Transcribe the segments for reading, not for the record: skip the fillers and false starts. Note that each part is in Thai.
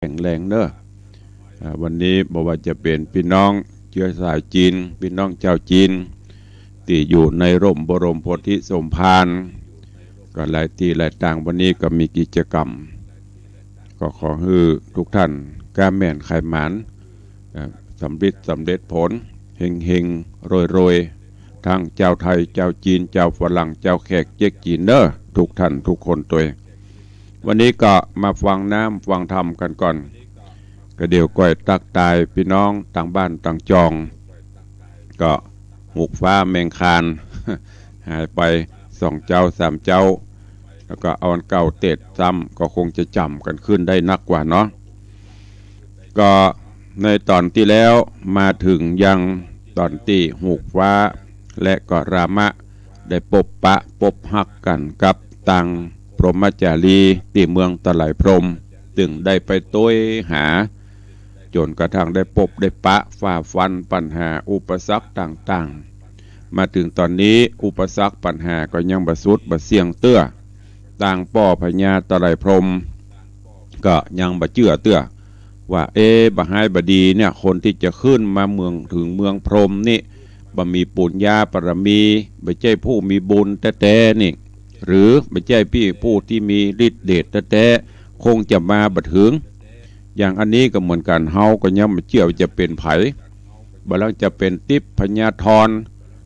แข็งแรงเนอะวันนี้บอกว่าจะเป็นพี่น้องเชื้อสายจีนพี่น้องชาวจีนที่อยู่ในร่มบรมโพธิสมภารก็หลายที่หลายต่างวันนี้ก็มีกิจกรรมก็ขอให้ทุกท่านก้าแม่นไขหมานสำเร็จผลเฮงเฮงโรยทั้งเจ้าไทยเจ้าจีนเจ้าฝรั่งเจ้าแขกเจ๊กจีนเนอะทุกท่านทุกคนตัววันนี้ก็มาฟังน้ำฟังธรรมกันก่อนก็เดี๋ยวก่อยตักตายพี่น้องต่างบ้านต่างจองก็หุกฟ้าแมงคาน หายไป2 เจ้า 3 เจ้าแล้วก็เอาอันเก่าเตะซ้ำก็คงจะจำกันขึ้นได้นักกว่าเนาะก็ในตอนที่แล้วมาถึงยังตอนที่หุกฟ้าและก็รามะได้พบหักกันกับตังพรหมจารีที่เมืองตะไหลพรหมจึงได้ไปต้วยหาจนกระทั่งได้พบได้ปะฝ่าฟันปัญหาอุปสรรคต่างๆมาถึงตอนนี้อุปสรรคปัญหาก็ยังบสุดบเสียงเตื้อต่างป่อพญาตะไหลพรหมก็ยังบเจื้อเตื้อว่าบหายบดีเนี่ยคนที่จะขึ้นมาเมืองถึงเมืองพรหมนี่บ่มีปุญญาปรมีไม่ใช่ผู้มีบุญแต่นี่หรือไม่ใช่ผู้ที่มีฤทธิ์เดชแต่คงจะมาบัดถึงอย่างอันนี้ก็เหมือนกันเฮาก็ยังไม่เชื่อจะเป็นไผบ่ลังจะเป็นติปพญาธร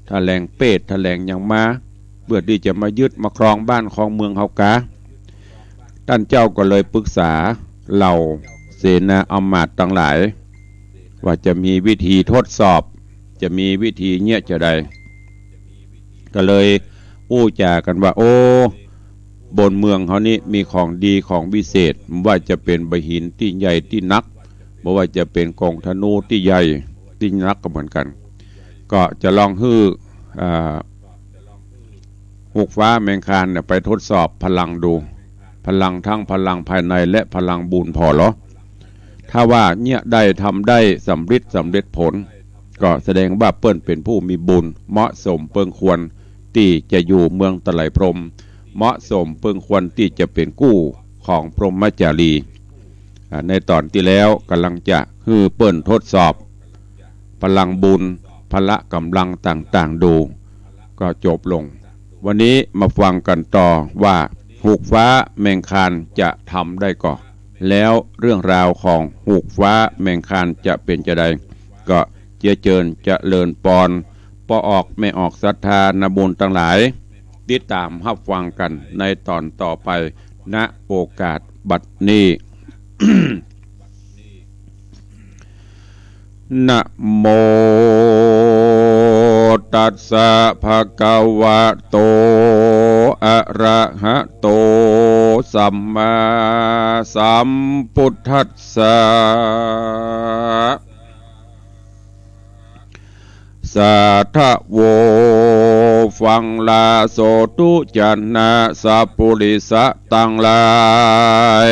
แถลงเปตแถลงอย่างมาเพื่อที่จะมายึดมาครองบ้านของเมืองเฮากาท่านเจ้าก็เลยปรึกษาเหล่าเสนาอำมาตย์ทั้งหลายว่าจะมีวิธีทดสอบจะมีวิธีเงี้ยจะใดก็เลยอู้จากันว่าบนเมืองเขานี่มีของดีของวิเศษว่าจะเป็นใบหินที่ใหญ่ที่นักบ่ว่าจะเป็นกองธนูที่ใหญ่ที่นักก็เหมือนกันก็จะลองหุกฟ้าแมงคานเนี่ยไปทดสอบพลังดูพลังทั้งพลังภายในและพลังบุญพอหรอถ้าว่าเนี่ยได้ทำได้สำเร็จผลก็แสดงว่าเปิ้นเป็นผู้มีบุญเหมาะสมเปิงควรที่จะอยู่เมืองตะไหลพรหมเหมาะสมเปิงควรที่จะเป็นกู้ของพรหมจารีในตอนที่แล้วกำลังจะเปิ้นทดสอบพลังบุญพละกำลังต่างๆดูก็จบลงวันนี้มาฟังกันต่อว่าหุกฟ้าแมงคานจะทำได้ก่อแล้วเรื่องราวของหุกฟ้าแมงคานจะเป็นจะใดก็เจริญจะเลินปอนปออกไม่ออกศรัทธานาบุญทั้งหลายติดตามรับฟังกันในตอนต่อไปณโอกาสบัดนี้ นะโมตัสสะภะคะวะโตอะระหะโตสัมมาสัมพุทธัสสะสาธโวฟังลาโสตุจันนาสัพพุริสะตังลาย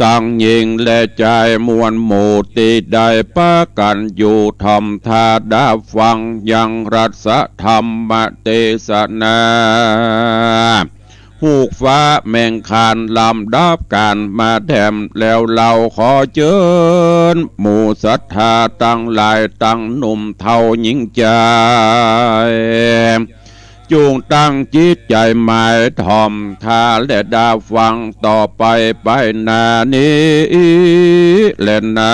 ตั้งยิงและใจมวลหมู่ติได้ปะกันอยู่ทำทาดาฟังยังรัสธรรมเทศนาหูกฟ้าแมงคานลำดับการมาแถมแล้วเราขอเชิญหมู่ศรัทธาตั้งหลายตั้งหนุ่มเท่าหญิงใจจูงตั้งจิตใจหมายทอมทาและดาฟังต่อไปนานี้และนา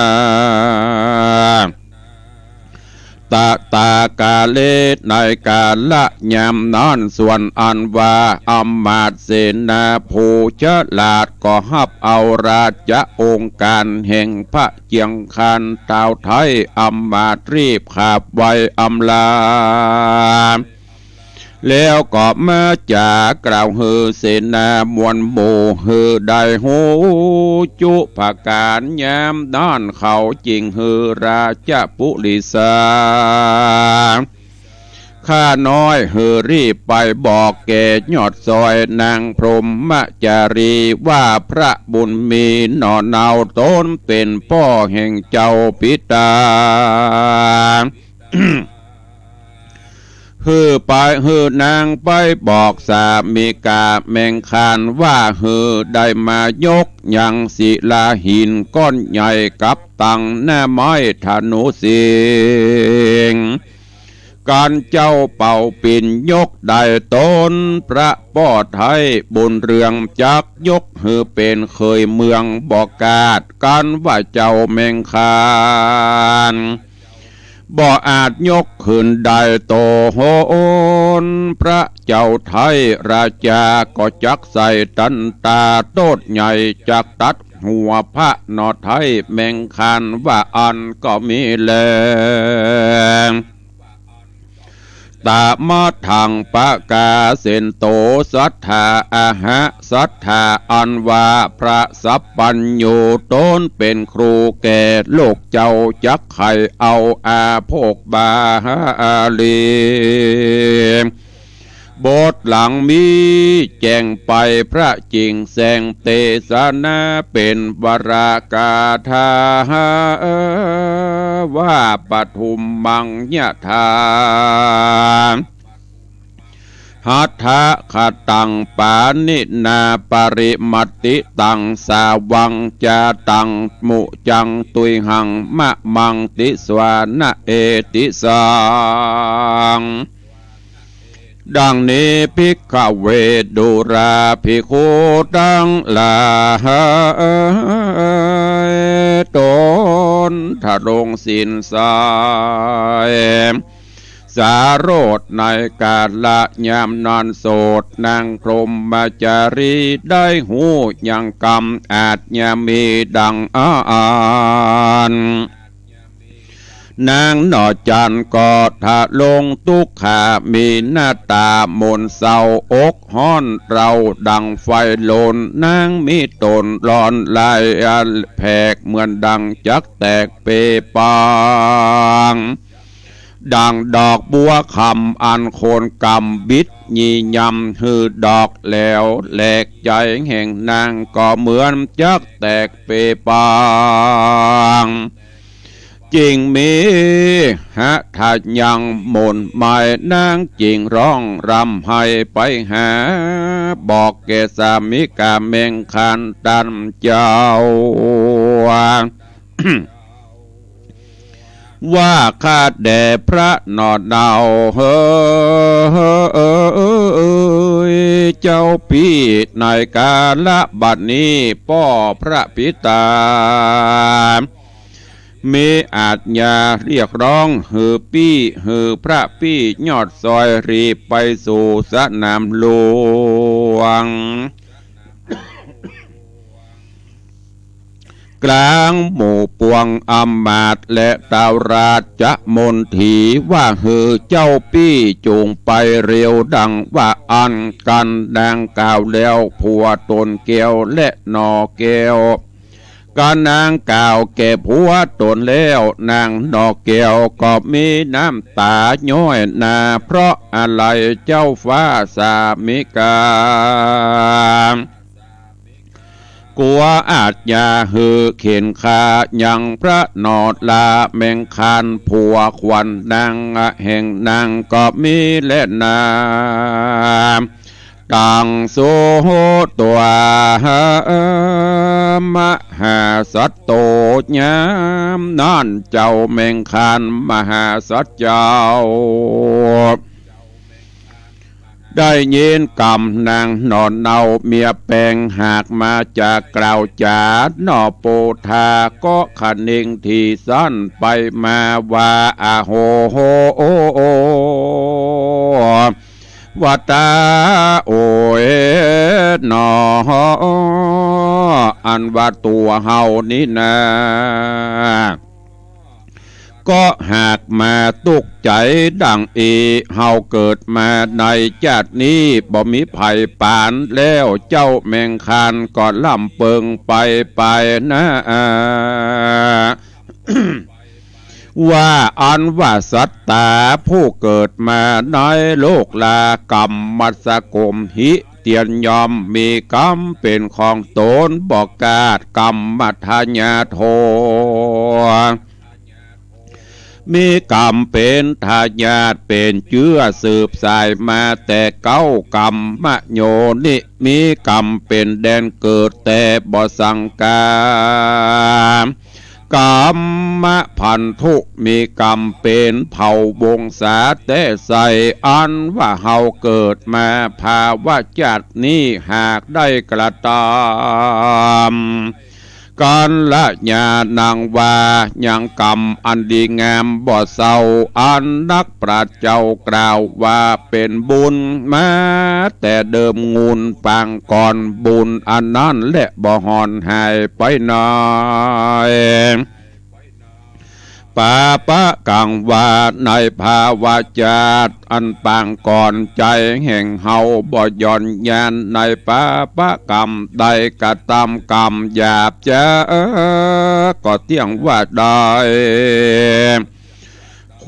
ตากาเลในกาละยามนอนส่วนอันว่าอำมาตย์เสนาผู้ฉลาดก็ฮับเอาราชองค์การแห่งพระเจียงคานเต่าไทยอำมาตย์รีบขาบไว้อำลาแล้วก็มาจากกล่าวเสนามวลหมู่ได้หูจุภาการยามด้านเขาจริงราชปุริสาข้าน้อยรีบไปบอกแก่ยอดซอยนางพรหมจารีว่าพระบุญมีหน่อเนาต้นเป็นพ่อแห่งเจ้าปิตา ฮือไปฮือนางไปบอกสามีกาแมงคานว่าฮือได้มายกยังศิลาหินก้อนใหญ่กับตังหน้าไม้ธนูสิงการเจ้าเป่าปิ่นยกได้ตนพระป้อไทยบุญเรืองจักยกฮือเป็นเคยเมืองบอกกาดกันว่าเจ้าแมงคานบ่อาจยกขึ้นได้โตโหนพระเจ้าไทยราจาก็จักใส่ตันตาโตดใหญ่จักตัดหัวพระนอไทยแมงคานว่าอันก็มีแลตามาทางปะกาเสนโตสัทธาอาหะสัทธาอันว่าพระสัพพัญโยต้นเป็นครูแก่โลกเจ้าจักไข่เอาอาโภคบาลีบทหลังมีแจ้งไปพระจริงแสงเตสนาเป็นวรากาธาว่าปฐุมมังยะธาหัตถะขตังปานินาปริมัตติตังสาวังจาตังมุจังตุยหังมะมังติสวานะเอติสังดังนี้ภิกขเวดุราภิกขุตังลาตนทะลงสินสายสาโรธในกาละยามนอนโสดนางพรหมจารีได้หูยังกรรมอาจยามีดังอ่านนางหนอจันก็ทะลงทุกขามีหน้าตามนเศร้าอกห้อนเราดังไฟโลนนางมีตนร้อนลายแผกเหมือนดังจักแตกเปปางดังดอกบัวคำอันโคนกำบิดยียำฮือดอกแล้วแหลกใจแห่งนางก็เหมือนจักแตกเปปางจริงมีหะถ้ายังหม่นหมายนางจริงร้องรำให้ไปหาบอกแกสามิกาแมงคานตันเจ้า ว่าข้าแด่พระนอดดาวเฮ้ยเจ้าพี่ในกาละบัดนี้ป้อพระปิตามีอาจญาเรียกร้องฮือปี้ฮือพระปี้ยอดซอยรีบไปสู่สนามหลวงกลางหมู่ปวงอำมาตย์และตาวราชมนถีว่าฮือเจ้าปี้จูงไปเร็วดังว่าอันกันดังกล่าวแล้วผัวตนแก้วและนอแก้วก็นางกล่าวแก่ผัวตนแล้วนางนอแก้วก็มีน้ำตาย้อยนาเพราะอะไรเจ้าฟ้าสามิกากลัวอาจยาฮือเข็นขายังพระนอดลาแมงคานผัวควันนางแห่งนางก็มีและนาตังโสตัวมหาสัตโตญามนั่นเจ้าแมงคานมหาสัตเจ้าได้ยินกำนางนอนเนาเมียแปงหากมาจากกล่าวจาดนอโปธาก็ขันนิงที่สั้นไปมาว่าอาโหโหโอโอวัตาโอเอนออันว่าตัวเฮานี่นาก็หากมาตุกใจดังเฮาเกิดมาในชาตินี้บ่มีภัยปานแล้วเจ้าแมงคานก็ล่ำเปิงไปนะว่าอันว่าสัตตาผู้เกิดมาในโลกลากรรมมัสกมหิเตียนยอมมีกรรมเป็นของตนบอกกาดกรรมมัทญาโท มีกรรมเป็นทายาทเป็นเชื้อสืบสายมาแต่เก้ากรรมมโยนิมีกรรมเป็นแดนเกิดแต่บ่สังกากรรมพันธุมีกรรมเป็นเผ่าวงศาแต่ใส่อันว่าเฮาเกิดมาภาวะจัดนี้หากได้กระทำการละญาณังวายังกรรมอันดีงามบ่เศร้าอันนักปราชญ์เจ้ากล่าวว่าเป็นบุญมาแต่เดิมงูลปางก่อนบุญอันนั้นและบ่หอนหายไปหน่อยปาปะกังวาในภาวะจาตอันปางก่อนใจแห่งเฮาบ่ย่อนยานในปาปะกรรมใดกระทำกรรมหยาบจะก็เที่ยงว่าได้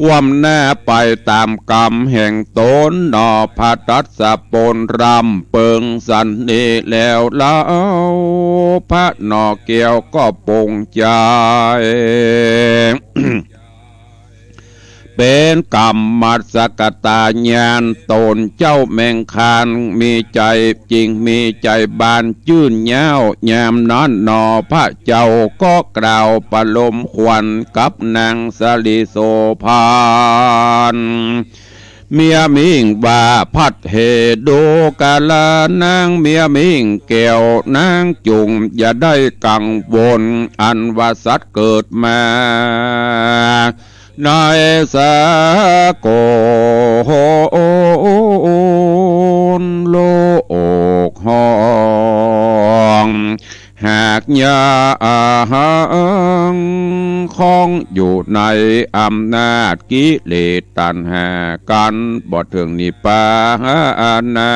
ความแน่ไปตามกรรมแห่งตนนอพาตัสสะปนรำเปิงสันนีแล้วเล่าพระนอเกี่ยวก็ปงใจ เป็นกรรมมัสกตาญาณตนเจ้าแมงคานมีใจจริงมีใจบานชื่นเย้ายามนั้นนอพระเจ้าก็กล่าวประลมควันกับนางสลิโสภานเมียมิงว่าพัดเหดูกาลานางเมียมิงแก้วนางจุงอย่าได้กังวลอันว่าสัตว์เกิดมาในสากลโลกห้องหากยาของอยู่ในอำนาจกิเลสตัณหากันบ่ถึงนิพพานนา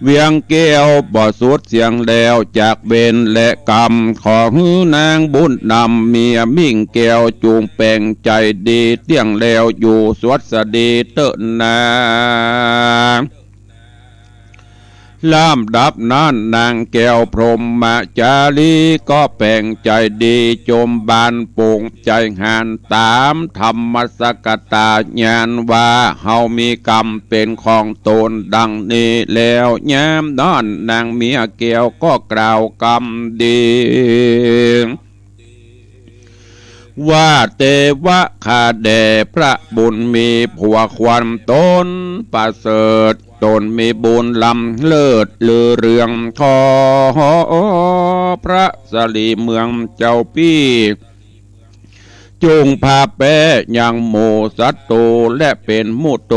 เวียงแก้วบ่สุดเสียงแล้วจากเบนและกรรมของนางบุญนำเมียมิ่งแก้วจูงแปลงใจดีเตี้ยงแล้วอยู่สวัสดีเตนาลำดับนั้นนางแก้วพรหมจารีก็แปลงใจดีจมบานปงใจหานตามธรรมสกตาญาณว่าเฮามีกรรมเป็นของตนดังนี้แล้วยามนั้นนางเมียแก้วก็กล่าวกรรมดีว่าเตวะคาแด่พระบุญมีผัวควันตนประเสริฐตนมีบุญลำเลิศลือเรืองขอพระสลีเมืองเจ้าพี่จุงพาแปะยังโมสัตโตและเป็นมุตโต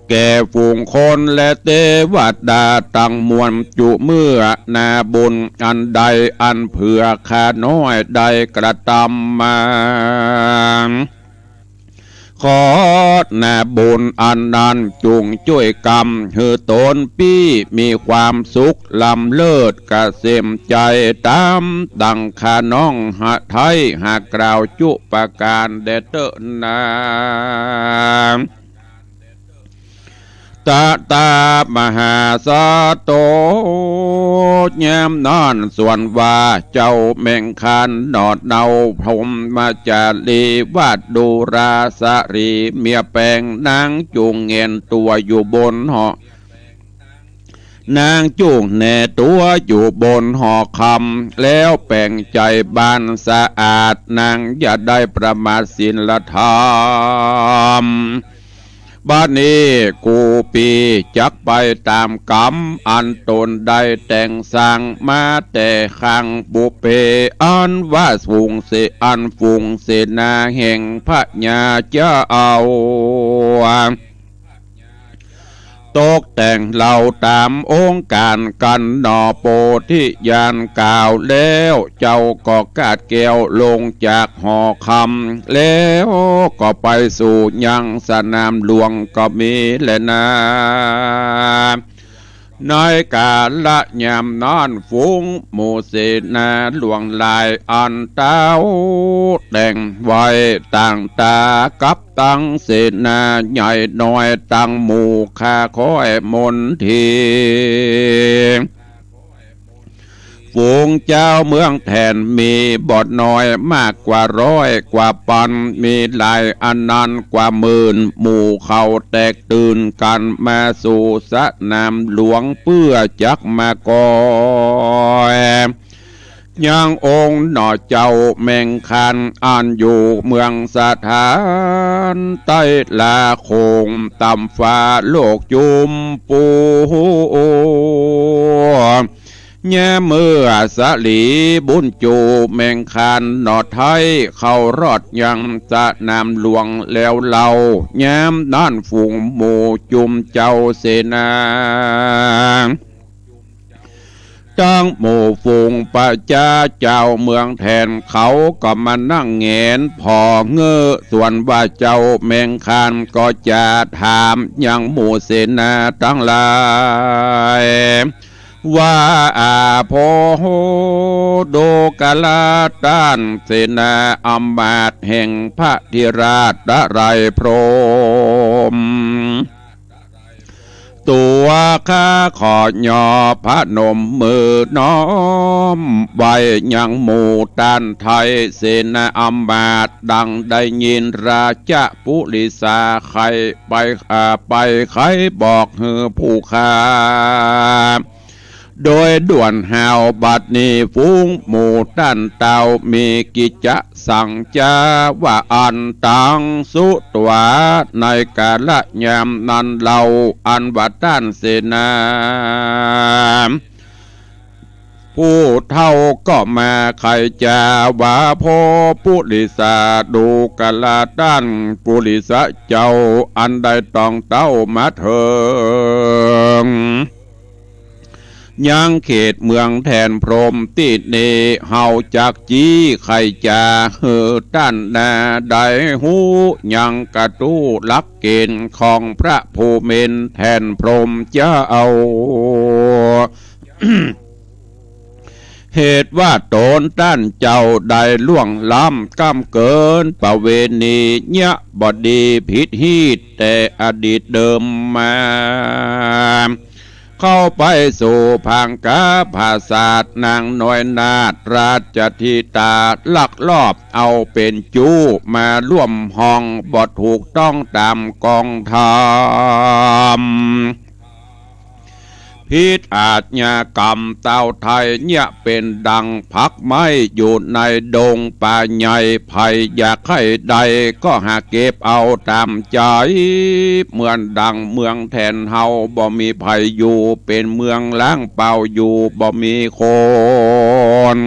แก่ฝูงคนและเทวดาตั้งมวลจุเมื่อนาบุญอันใดอันเผื่อขาน้อยใดกระทำมาขอนาบุญอันนั้นจุงช่วยกรรมเฮือตนปี้มีความสุขลำเลิศกระเสมใจตามดังขาน้องหะไทยหากกล่าวจุปการเดเตนาตามหาสาโตยามนอนส่วนว่าเจ้าแมงคานนอดเนาพรหมมาจารีวาดดูราสรีเมียแปงนางจุงเงินตัวอยู่บนหอนางจุงแน่ตัวอยู่บนหอคำแล้วแปลงใจบานสะอาดนางอย่าได้ประมาทศีลธรรมบ้านนี้กูปีจักไปตามกรรมอันตนได้แต่งสร้างมาแต่ขังบุเพอันว่าฝูงเสอันฝูงเสนาแห่งพระญาเจ้าเอาตกแต่งเราตามองค์การกันนอโปธิญาณกล่าวแล้วเจ้าก็กาดแก้วลงจากหอคำแล้วก็ไปสู่ยังสนามหลวงก็มีแลนะในกาละยามนอนฝูงหมู่เสนาหลวงลายอันเต้าแต่งไว้ต่างตากับตั้งเสนาใหญ่น้อยตั้งหมู่ข้าคอยมนที ฝูงเจ้าเมืองแทนมีบทน้อยมากกว่าร้อยกว่าพันมีหลายอันนันกว่าหมื่นหมู่เขาแตกตื่นกันมาสู่สนามหลวงเพื่อจักมากอยยังองค์หน่อเจ้าแมงคันอ่านอยู่เมืองสถานใต้ลาโคงตำฟ้าโลกจุมปูแง่เมื่อสลีบุญจูแมงคันหนอไทยเข้ารอดยังจะนำหลวงแล้วเล่าแง้มนั่นฝูงหมู่จุมเจ้าเสนาตั้งหมู่ฝูงประชาเจ้าเมืองแทนเขาก็มานั่งแงนพอเงื้อส่วนว่าเจ้าแมงคันก็จะถามยังหมู่เสนาทั้งหลายว่าโพโดกาลาต้านเสนาอำมาตย์แห่งพระธิราชไรพรหมตัวข้าขอยอพระนมมือน้อมไว้ยังหมู่ต้านไทยเสนาอำมาตย์ดังได้ยินราชปุริสาใครไปใครบอกเฮือผู้ข้าโดยด่วนหาวบัดนี้ฟูงหมู่ต้านเต่ามีกิจจะสั่งจาว่าอันตังสุตวาในกาลยามนั้นเราอันวัดต้านเสนาผู้เท่าก็มาใครจะว่าพอปุริสาดูกาลาต้านปุริสาเจ้าอันใดต้องเต้ามาเถิงยังเขตเมืองแทนพรหมติเนเฮาจากจีใครจะเฮือด้านนาใดหูยังกระตู้ลักเกณฑ์ของพระภูเมนแทนพรหมจะเอา เหตุว่าตนต้านเจ้าได้ล่วงล้ำก้ำเกินประเวณีเนี้ยบดีผิดฮีดแต่อดีตเดิมมาเข้าไปสู่พังกาภาษาทนางน้อยนาฏราชธิตาลักลอบเอาเป็นจู้มาร่วมห้องบ่ถูกต้องตามกองธรรมพิษอาชญากรรมเต่าไทยเนี่ยเป็นดังพักไม้อยู่ในดงป่าใหญ่ภัยอยากให้ใดก็หาเก็บเอาตามใจเหมือนดังเมืองแทนเฮาบ่มีภัยอยู่เป็นเมืองล้างเปล่าอยู่บ่มีคน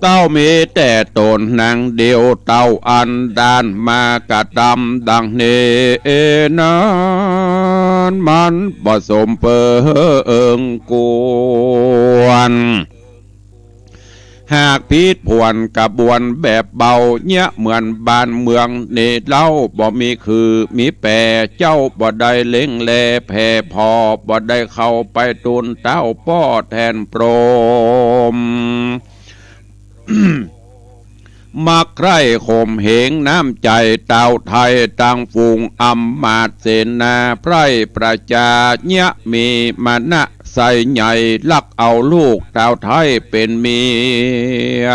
เต้ามีแต่ตนนางเดียวเต้าอันดานมากระดำดังเนนั้นมันบ่สมเปิงกวนหากพิษพวนกระบวนแบบเบาเนี่ยเหมือนบ้านเมืองเนเล่าบ่มีคือมีแปรเจ้าบ่ได้เล่งแลแผ่พอบ่ได้เข้าไปตุนเต้าป้อแทนโปรม มักใคร่ข่มเหงน้ำใจเต่าไทยตั้งฝูงอำมาตย์เสนาไพร่ประชาเนี่ยมีมานะใส่ใหญ่ลักเอาลูกเต่าไทยเป็นเมีย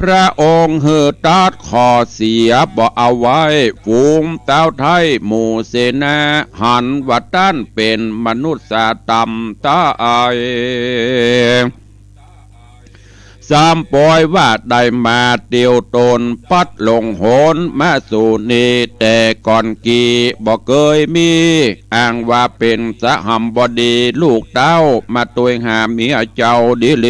พระองค์เฮือตัดขอเสียบ่เอาไว้ฝูงเต่าไทยหมู่เสนาหันวัดต้านเป็นมนุษย์ต่ำตาอายสามปอยว่าได้มาเตียวตนปัดลงโหนมาสู่นี้แต่ก่อนกี่บ่เคยมีอ้างว่าเป็นสหมบดีลูกเต้ามาตัวหาเมียเจ้าดิเล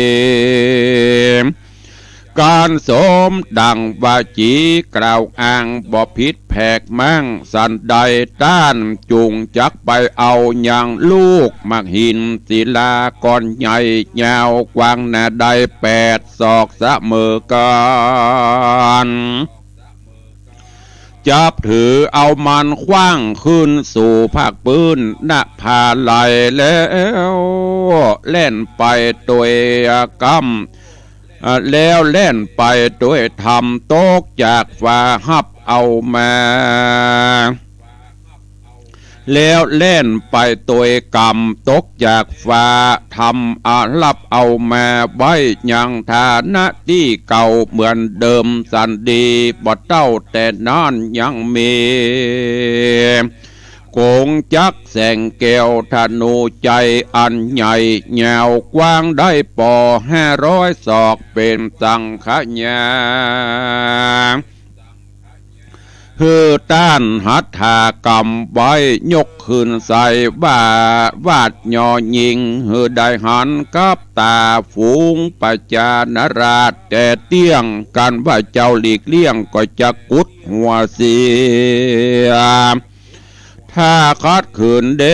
การสมดังวาจีกล่าวอ้างบ่ผิดแผกมั่งสันใดต้านจุงจักไปเอาอย่างลูกมักหินศิลาก้อนใหญ่ยาวกว้างหน้าได้8 ศอกเสมอกันจับถือเอามันคว้างขึ้นสู่ภาคปืนหน้าผาไหลแล้วเล่นไปตัวกำแล้วเล่นไปด้วยทำโตกจากฟ้าหับเอามา แล้วเล่นไปตัวกรรมตกจากฟ้าทำอาลับเอามาไว้ยังฐานะที่เก่าเหมือนเดิมสันดีบ่เต้าแต่นานยังมีโกงจักแสงแก้วธนูใจอันใหญ่ยาวกว้างได้ปอ500 ศอกเป็นสังขญาฮือต้านหัตถากรรมไว้ยกขึ้นใส่วาดยอยิงฮือได้หันกับตาฝูงประจานราชแต่เตี้ยงกันว่าเจ้าหลีกเลี่ยงก็จะกุดหัวเสียถ้าคัดขืนเด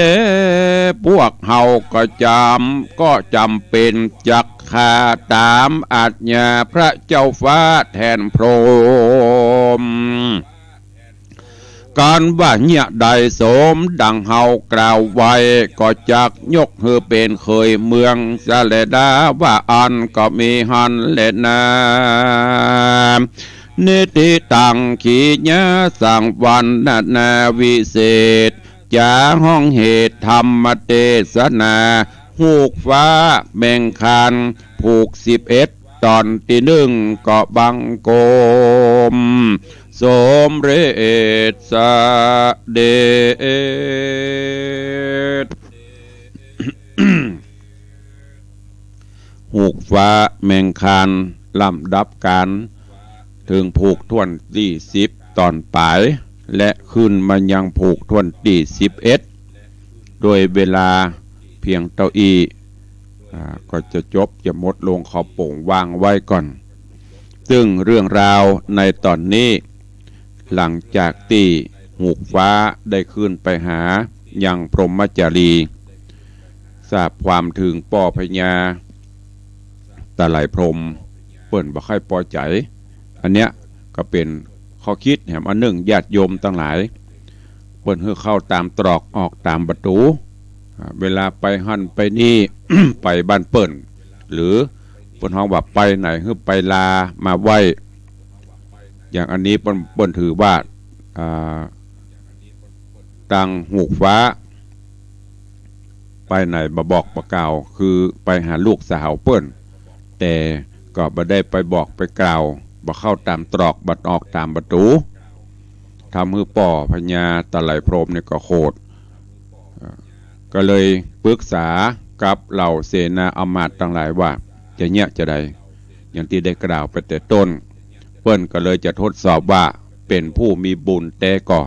พวกเฮาก็จำเป็นจักขาตามอาจญาพระเจ้าฟ้าแทนพรหมการว่าเนี่ยได้สมดังเฮากล่าวไว้ก็จักยกเฮือเป็นเคยเมืองสะเลดาว่าอันก็มีหันเลนานิติตังขีญาสังวันนาวิเศษจาห้องเหตุธรรมเทศนาหูกฟ้าแบ่งคันผูก11 ตอนที่1ก็บังโกมสมเรศสเดช หูกฟ้าแมงคานลำดับการถึงผูกท่วนที่10 ตอนปลายและขึ้นมายังผูกท่วนที่11โดยเวลาเพียงเต้าอี้ก็จะจบจะหมดลงขอโป่งวางไว้ก่อนซึ่งเรื่องราวในตอนนี้หลังจากที่หูกฟ้าได้ขึ้นไปหายังพรหมจารีทราบความถึงป่อพญาตะไหลพรหมเปิ่นบ่ค่อยพอใจอันเนี้ยก็เป็นข้อคิดแหมอันหนึ่งญาติโยมทั้งหลายเปิ่นเฮือเข้าตามตรอกออกตามประตูเวลาไปหั่นไปนี่ ไปบ้านเปิ่นหรือเปิ่นห้องว่าไปไหนเฮือไปลามาไหวอย่างอันนี้เปิ่นถือว่าตังหูกฟ้าไปไหนบ่บอกบ่กล่าวคือไปหาลูกสาวเปิ่นแต่ก็บ่ได้ไปบอกไปกล่าวบ่เข้าตามตรอกบัดออกตามประตูทำให้ป่อพญาตะไหลพรหมเนี่ยก็โคตรก็เลยปรึกษากับเหล่าเสนาอำมาตย์ทั้งหลายว่าจะเนี่ยจะใดอย่างที่ได้กล่าวไปแต่ต้นเปิ้นก็เลยจะทดสอบว่าเป็นผู้มีบุญแต่ก่อ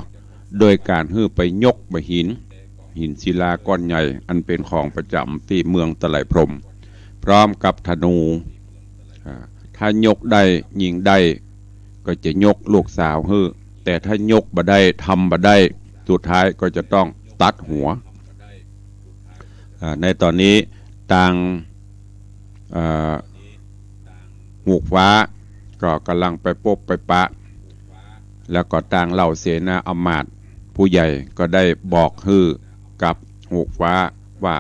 โดยการฮื้อไปยกไปหินศิลาก้อนใหญ่อันเป็นของประจำที่เมืองตะไหลพรหมพร้อมกับธนูถ้ายกได้ยิงได้ก็จะยกลูกสาวฮื้อแต่ถ้ายกบ่ได้ทำบ่ได้สุดท้ายก็จะต้องตัดหัวในตอนนี้ต่างหูกฟ้าก็กำลังไปพบไปปะแล้วก็ต่างเหล่าเสนาอำมาตย์ผู้ใหญ่ก็ได้บอกฮื้อกับหูกฟ้าว่า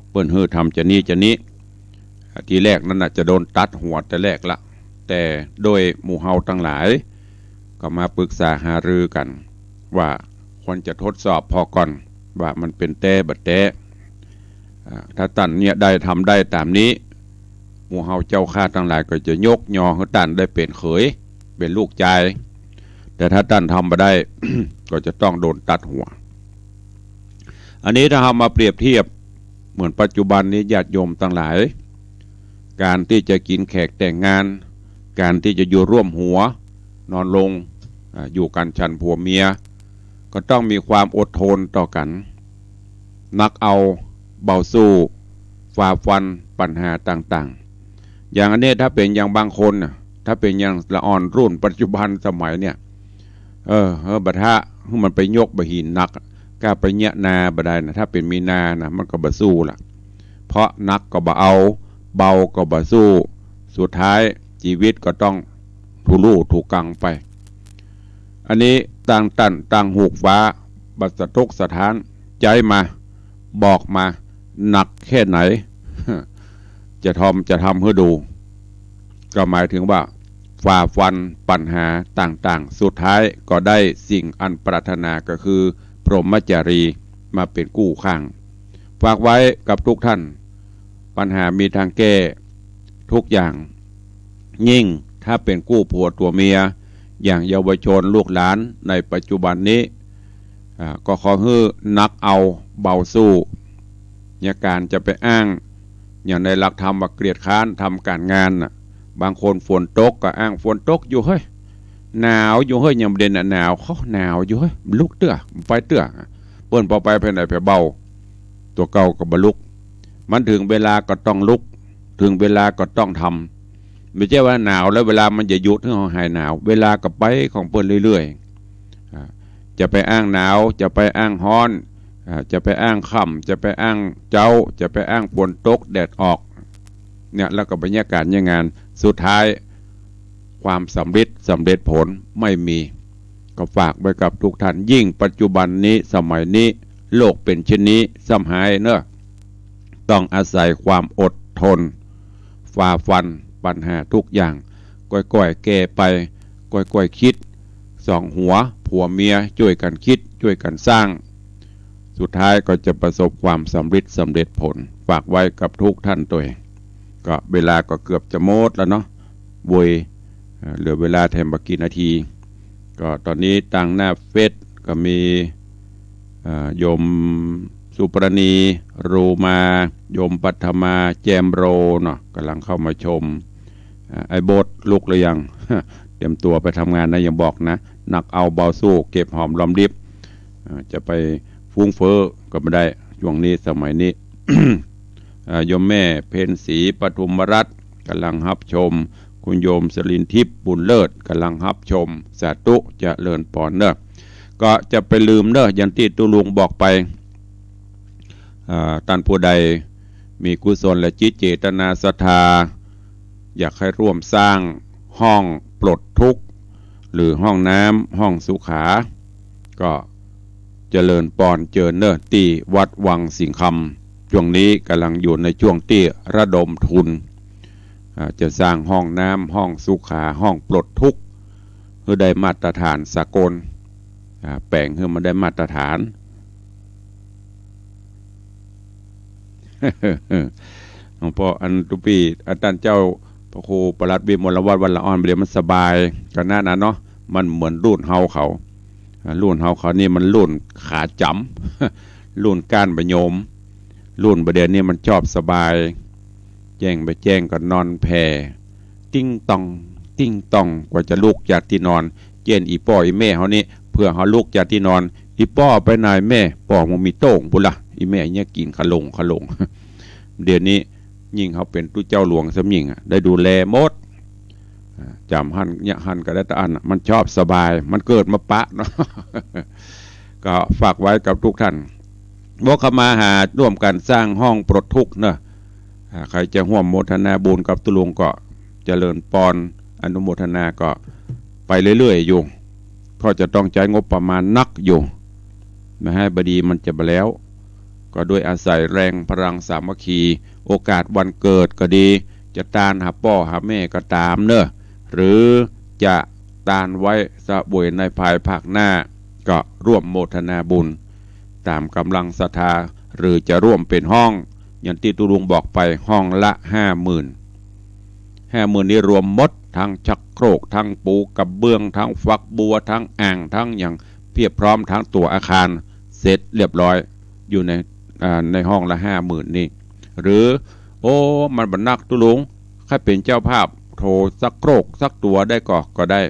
เปิ้นฮื้อทำจะนี้ทีแรกนั้นจะโดนตัดหัวแต่แรกละแต่โดยหมู่เฮาทั้งหลายก็มาปรึกษาหารือกันว่าควรจะทดสอบพอก่อนว่ามันเป็นแต่บัดแต่ถ้าตันเนี่ยได้ทำได้ตามนี้หมู่เฮาเจ้าข้าทั้งหลายก็จะยกยอให้ตันได้เป็นเขยเป็นลูกชายแต่ถ้าตันทำมาได้ ก็จะต้องโดนตัดหัวอันนี้ถ้าเรามาเปรียบเทียบเหมือนปัจจุบันนี้ญาติโยมทั้งหลายการที่จะกินแขกแต่งงานการที่จะอยู่ร่วมหัวนอนลงอยู่กันฉันผัวเมียก็ต้องมีความอดทนต่อกันนักเอาเบาสู้ฝ่าฟันปัญหาต่างๆอย่างอันนี้ถ้าเป็นอย่างบางคนถ้าเป็นอย่างละอ่อนรุ่นปัจจุบันสมัยเนี่ยบัดฮะมันไปยกบะหินนักกล้าไปเนี้ยนาบ่ได้นะถ้าเป็นมีนานะมันก็บ่สู้ล่ะเพราะนักก็บ่เอาเบาก็บ่สู้สุดท้ายชีวิตก็ต้องทุลุ่ทุกังไปอันนี้ต่างหูกฟ้าบัสทุกสถานใจมาบอกมาหนักแค่ไหน จะทำให้ดูก็หมายถึงว่าฝ่าฟันปัญหาต่างๆสุดท้ายก็ได้สิ่งอันปรารถนาก็คือพรหมจารี มาเป็นกู้ข้างฝากไว้กับทุกท่านปัญหามีทางแก้ทุกอย่างยิ่งถ้าเป็นกู้ผัวตัวเมียอย่างเยาวชนลูกหลานในปัจจุบันนี้ก็ขอให้นักเอาเบาสู้อย่าการจะไปอ้างอย่างในหลักธรรมว่าเกลียดค้านทำการงานบางคนฝนตกก็อ้างฝนตกอยู่เฮ้ยหนาวอยู่เฮ้ยยังประเด็นหนาวเขาหนาวอยู่เฮ้ยลุกเตื้อไปเตื้อเปิ้นพอไปภายในเบาตัวเก่ากับบลุกมันถึงเวลาก็ต้องลุกถึงเวลาก็ต้องทำไม่ใช่ว่าหนาวแล้วเวลามันจะหยุดให้เราหายหนาวเวลาก็ไปของเปิ้นเรื่อยๆจะไปอ้างหนาวจะไปอ้างฮ้อนจะไปอ้างค่ำจะไปอ้างเจ้าจะไปอ้างฝนตกแดดออกเนี่ยแล้วก็บรรยากาศยังงานสุดท้ายความสำเร็จผลไม่มีก็ฝากไว้กับทุกท่านยิ่งปัจจุบันนี้สมัยนี้โลกเป็นเช่นนี้ซ้ำหายเนอะต้องอาศัยความอดทนฝ่าฟันปัญหาทุกอย่างก้อยๆแก้ไปก้อยๆคิดสองหัวผัวเมียช่วยกันคิดช่วยกันสร้างสุดท้ายก็จะประสบความสำเร็จผลฝากไว้กับทุกท่านตัวเองก็เวลาก็เกือบจะหมดแล้วเนาะบุยเหลือเวลาแถมบักกี่นาทีก็ตอนนี้ตั้งหน้าเฟซก็มีโยมสุปรณีรูมาโยมปัทมาแจมโรเนาะกำลังเข้ามาชมไอ้โบสลุกหรือยัง เตรียมตัวไปทำงานนะยังบอกนะหนักเอาเบาสู้เก็บหอมรอมริบจะไปฟุ้งเฟ้อก็ไม่ได้ช่วงนี้สมัยนี้ โยมแม่เพนศรีปทุมรัตน์กำลังรับชมคุณโยมสลินทิพย์บุญเลิศกำลังรับชมสาธุจะเลิญปอนเนอะก็จะไปลืมเนอะอย่างที่ตุลุงบอกไปท่านผู้ใดมีกุศลและจิตเจตนาศรัทธาอยากให้ร่วมสร้างห้องปลดทุกข์หรือห้องน้ำห้องสุขาก็เจริญปอนเจริญเนอะที่วัดวังสิงคำช่วงนี้กำลังอยู่ในช่วงที่ระดมทุนจะสร้างห้องน้ำห้องสุขาห้องปลดทุกข์เพื่อได้มาตรฐานสากลแปลงเพื่อมาได้มาตรฐานหลวงพ่ออันตุปีอาจารย์เจ้าพระครูประหลัดวิมลวัฒน์วันละอ่อนเดี๋ยวมันสบายกันหน้านั้นเนาะมันเหมือนรุ่นเฮาเขานี่มันรุ่นขาจำรุ่นก้านประโยมรุ่นประเดี๋ยวนี้มันชอบสบายแจ้งไปแจ้งก็นอนแผ่ติ้งตองกว่าจะลุกจากที่นอนเจนอีป้ออีแม่เขานี่เพื่อเขาลุกจากที่นอนอีป้อไปนายแม่ป้อมันมีโต้งบุละอีแม่เนี่ยกินขลงเดี๋ยวนี้ยิ่งเขาเป็นตู้เจ้าหลวงสมิงได้ดูแลมดจำหันก็ได้แต่อันมันชอบสบายมันเกิดมาปะเนาะ ก็ฝากไว้กับทุกท่านบอกเข้ามาหาร่วมกันสร้างห้องปลดทุกข์เนอะใครจะร่วมโมทนาบุญกับตุลุงก็เจริญปอนอนุโมทนาก็ไปเรื่อยๆอยู่ก็จะต้องใช้งบประมาณนักอยู่ไม่ให้บดีมันจะไปแล้วก็ด้วยอาศัยแรงพลังสามัคคีโอกาสวันเกิดก็ดีจะตานหาพ่อหาแม่ก็ตามเนอะหรือจะตานไว้สะบุยในภายภาคหน้าก็ร่วมโมทนาบุญตามกำลังศรัทธาหรือจะร่วมเป็นห้องอย่างที่ตุลุงบอกไปห้องละ50,000นี้รวมหมดทั้งชักโครกทั้งปูกับเบื้องทั้งฝักบัวทั้งอ่างทั้งอย่างเพียบพร้อมทั้งตัวอาคารเสร็จเรียบร้อยอยู่ในห้องละ50,000นี่หรือโอ้มันบันนักตุลุงใครเป็นเจ้าภาพโทรสักโครกสักตัวได้ก็ได้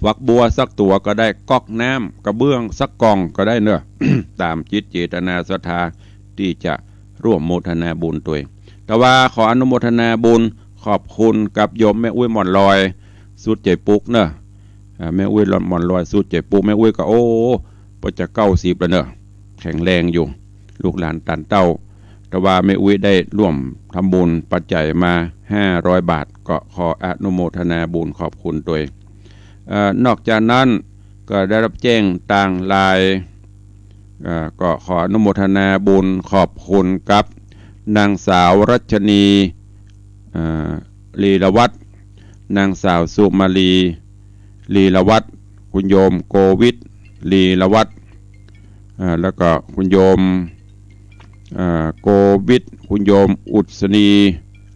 ฝักบัวสักตัวก็ได้ก๊อกน้ำกระเบื้องสักกองก็ได้เนอะ ตามจิตเจตนาศรัทธาที่จะร่วมโมทนาบุญตัวเองแต่ว่าขออนุโมทนาบุญขอบคุณกับโยมแม่อุ้ยหม่อนลอยสุดใจปุกเนอะแม่อุ้ยหม่อนลอยสุดใจปุกแม่อุ้ยก็โอ้พอจะ90แล้วเนอะแข็งแรงอยู่ลูกหลานตันเต้าแต่ว่าแม่อุ้ยได้ร่วมทำบุญปัจจัยมา500 บาทก็ขออนุโมทนาบุญขอบคุณตัวนอกจากนั้นก็ได้รับแจ้งต่างลายก็ขออนุโมทนาบุญขอบคุณกับนางสาวรัชนีลีละวัฒน์นางสาวสุมาลีละวัฒน์คุณโยมโกวิทลีละวัฒน์ แล้วก็คุณโยมโกวิทคุณโยมอุศนี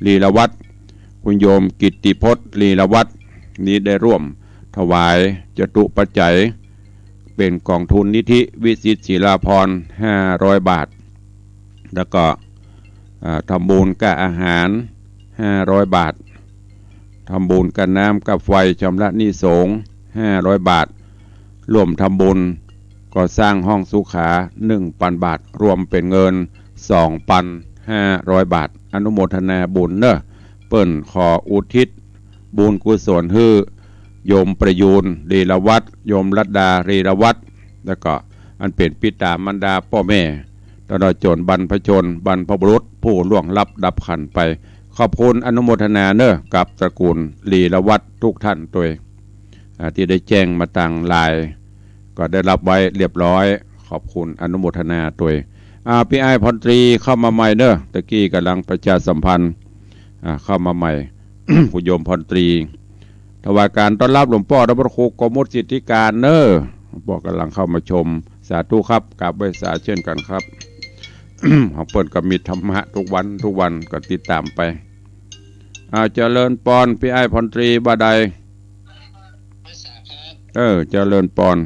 ลีลวัฒน์คุณโยมกิตติพจน์ลีลวัฒน์นี้ได้ร่วมถวายจตุปัจจัยเป็นกองทุนนิธิวิสิตศิลาภรณ์500 บาทแล้วก็ทำบุญกับอาหาร500 บาททำบุญกับน้ำกับไฟชำระหนี้สงฆ์500 บาทร่วมทำบุญก่อสร้างห้องสุขา 1,000 บาทรวมเป็นเงิน 2,500 บาทอนุโมทนาบุญเนอะเปิ้นขออุทิศบุญกุศลให้โยมประยูนลีลวัฒน์โยมรัตดาลีลวัฒน์แล้วก็อันเป็นปิตามารดาพ่อแม่ตลอดจนบรรพชนบรรพบุรุษผู้ล่วงลับดับขันไปขอบคุณอนุโมทนาเนอะกับตระกูลลีลวัฒน์ทุกท่านตัวที่ได้แจ้งมาต่างลายก็ได้รับไว้เรียบร้อยขอบคุณอนุโมทนาตัวพี่ไอพรตรีเข้ามาใหม่เนอะตะกี้กำลังประชาสัมพันธ์เข้ามาใหม่ ผู้โยมพรตรีถวายการต้อนรับหลวงพ่อพระครูกมุตสิทธิการเนอะหลวงพ่อกำลังเข้ามาชมสาธุครับกราบไหว้สาเช่นกันครับ ของเปิดก็มีธรรมะทุกวันก็ติดตามไปเจริญปอนพี่ไอพรตรีบาใดเจริญปอน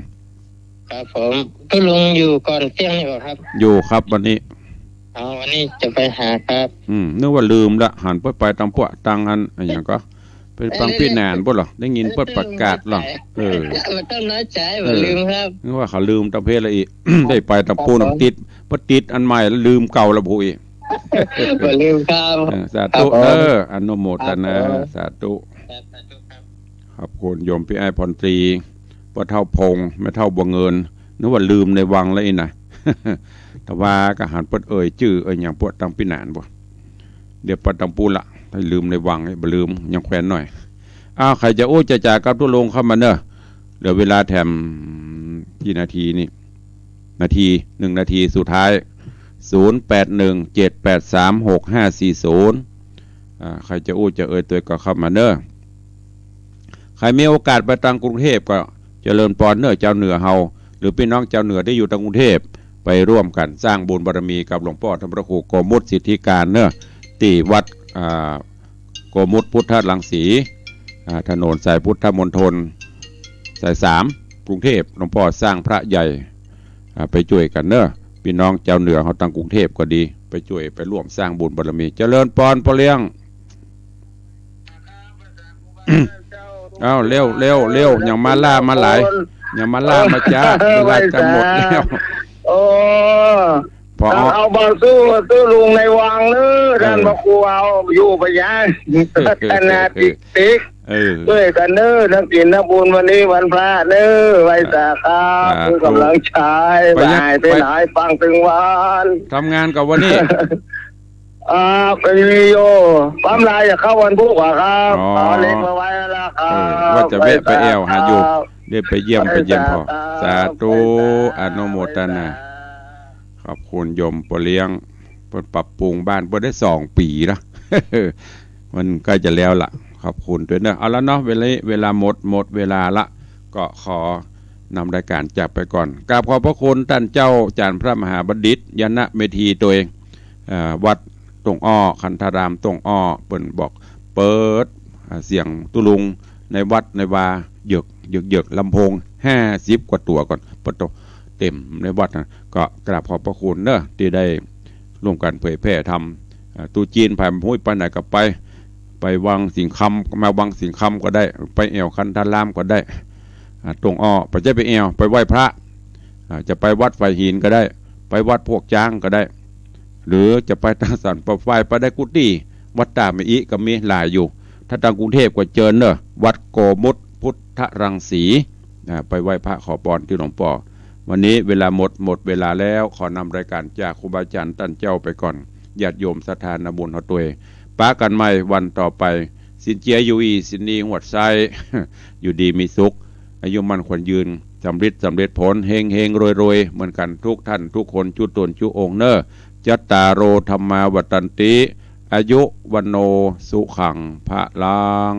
ครับผมก็ลงอยู่ก่อนเที่ยงนี่บ่ครับอยู่ครับวันนี้วันนี้จะไปหาครับนึกว่าลืมละหันไปตังพวกตังอันอย่างก็เป็นฟังพี่แนนบ่หรอได้ยินเปิดประกาศหรอมันต้องน้อยใจว่าลืมครับนึกว่าเขาลืมตะเพละอี ได้ไปตะปูน้ำติดติดอันใหม่แล้วลืมเก่าละผู้อีบ่ลืมครับสาธุอนุโมทนาสาธุขอบคุณโยมพี่ไอพรตรีพ่อเท่าพงแม่เท่าบัวเงินนึกว่าลืมในวังแล้วอีน่ะแต่ว่าก็หันเปิดชื่ออย่างพวกตังพี่แนนบ่เดี๋ยวปัดตังปูละถ้าลืมในวังไอ้บ่ลืมยังแขวนหน่อยใครจะโอ้จะจ่ากับทุลงเข้ามาเนอะเหลือเวลาแถมกี่นาทีนี่1 นาทีสุดท้าย0817836540ใครจะโอ้จะตัวก็เข้ามาเนอะใครมีโอกาสไปตังกรุงเทพก็เจริญปอนเนอะเจ้าเหนือเฮาหรือพี่น้องเจ้าเหนือได้อยู่ตังกรุงเทพไปร่วมกันสร้างบุญบารมีกับหลวงพ่อธรรมพระครูโกมุตสิทธิการเนอะที่วัดโกมุตพุทธรังสีถนนสายพุทธมณฑลสาย3กรุงเทพหลวงพ่อสร้างพระใหญ่ไปช่วยกันเนอะพี่น้องเจ้าเหนือเขาตั้งกรุงเทพก็ดีไปช่วยไปร่วมสร้างบุญบารมีเจริญปอนพอเลี้ยง เร็วอย่างมาล่ามาหลายอย่างมาล่ามาจ้าเวลาจะหมดแล้วพอเอาบอลสู้ลุงในวังเนื้อท่านบอกกูเอาอยู่ไปยังขนาดติ๊กด้วยกันเนื้อทั้งกินทั้งบุญวันนี้วันพระเนื้อไว้สาขาคือกำลังใช้ไปไหนฟังถึงวันทำงานกับวันนี้ไปมีโยปั๊มลายจะเข้าวันพุธครับเล็กมาไว้แล้วครับว่าจะแวะไปแอวหาอยู่เดี๋ยวไปเยี่ยมพอสาธุอนุโมทนาขอบคุณโยมปเลี้ยงปรับปรุงบ้านได้2 ปีแล้วมันใกล้จะแล้วล่ะขอบคุณด้วยนะเอาละเนาะเวลาหมดเวลาละก็ขอนำรายการจากไปก่อนกราบขอบพระคุณท่านเจ้าจารย์พระมหาบัณฑิตยนะเมธีตัวเองวัดตรงคันธารามตรงเปิ้นบอกเปิดเสียงตุลุงในวัดในวาเหยือกลำโพง50 กว่าตัวก่อนปตเต็มในวัดนะก็กราบขอบพระคุณเนอะที่ได้ร่วมกันเผยแพร่ทำตูจีนผ่านห้วยไปไหนก็ไปวังสิงคำมาวังสิงคำก็ได้ไปแอวคันธารามก็ได้ตรงไปจะไปแอวไปไหว้พระจะไปวัดไฟหินก็ได้ไปวัดพวกจ้างก็ได้หรือจะไปทางสันปะไฟไปได้กุฏิวัดตาเมอิก็มีหลายอยู่ถ้าทางกรุงเทพก็เจอเนอะวัดโกมุตพุทธรังสีไปไหว้พระขอพรที่หลวงพ่อวันนี้เวลาหมดเวลาแล้วขอนำรายการจากครูบาอาจารย์ท่านเจ้าไปก่อนญาติโยมศรัทธาบุญเฮาตัวป้ากันใหม่วันต่อไปสินเจียอยู่สินนีหัวไซอยู่ดีมีสุขอายุมั่นขวัญยืนสำเร็จผลเฮงรวยเหมือนกันทุกท่านทุกคนจุตนจุองเนอจัตตาโรธรรมาวัตันติอายุวันโนสุขังพะลัง